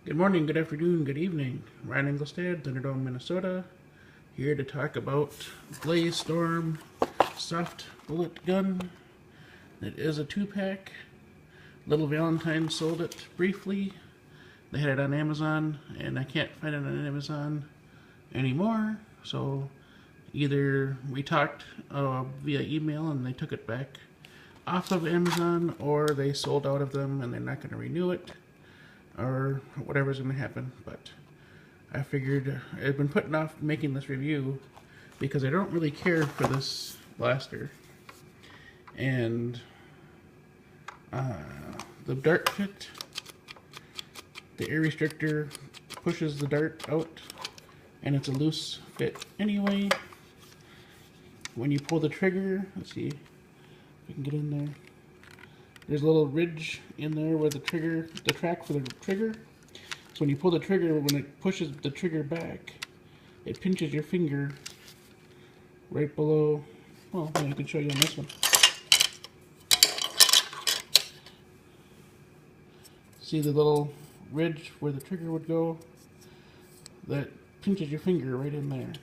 Good morning, good afternoon, good evening. Ryan Engelstad, Thunderdome, Minnesota, here to talk about Blaze Storm soft bullet gun. It is a 2-pack. Little Valentine sold it briefly. They had it on Amazon, and I can't find it on Amazon anymore. So either we talked via email and they took it back off of Amazon, or they sold out of them and they're not going to renew it, or whatever's going to happen. But I figured I've been putting off making this review because I don't really care for this blaster. And the dart fit, the air restrictor pushes the dart out, and it's a loose fit anyway. When you pull the trigger, let's see if we can get in there. There's a little ridge in there where the track for the trigger. So when you pull the trigger, when it pushes the trigger back, it pinches your finger right below. Well, maybe I can show you on this one. See the little ridge where the trigger would go? That pinches your finger right in there.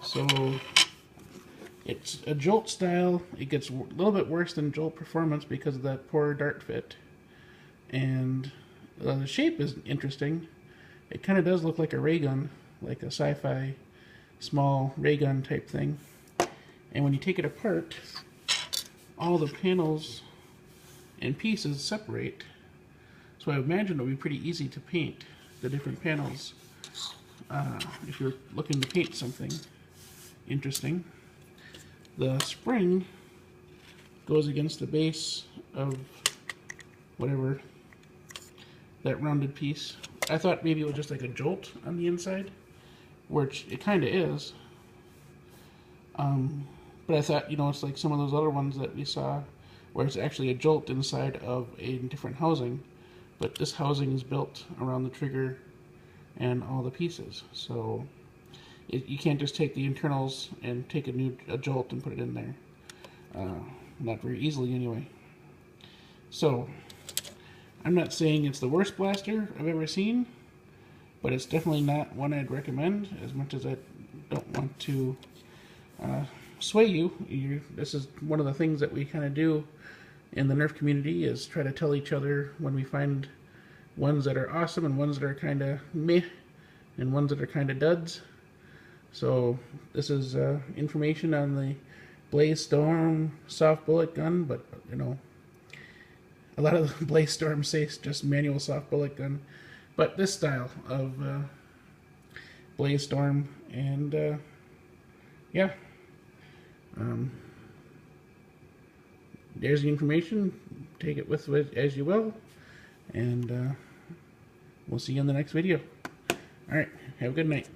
So it's a Jolt style. It gets a little bit worse than Jolt Performance because of that poor dart fit. And the shape is interesting. It kind of does look like a ray gun, like a sci-fi small ray gun type thing. And when you take it apart, all the panels and pieces separate. So I imagine it'll be pretty easy to paint the different panels if you're looking to paint something interesting. The spring goes against the base of whatever, that rounded piece. I thought maybe it was just like a jolt on the inside, which it kind of is. But I thought, it's like some of those other ones that we saw where it's actually a jolt inside of a different housing. But this housing is built around the trigger and all the pieces. So you can't just take the internals and take a jolt and put it in there. Not very easily anyway. So I'm not saying it's the worst blaster I've ever seen, but it's definitely not one I'd recommend, as much as I don't want to sway you. This is one of the things that we kind of do in the Nerf community, is try to tell each other when we find ones that are awesome and ones that are kind of meh and ones that are kind of duds. So this is information on the Blaze Storm soft bullet gun, but a lot of the Blaze Storm say just manual soft bullet gun, but this style of Blaze Storm. And yeah, there's the information. Take it with it as you will, and we'll see you in the next video. Alright, have a good night.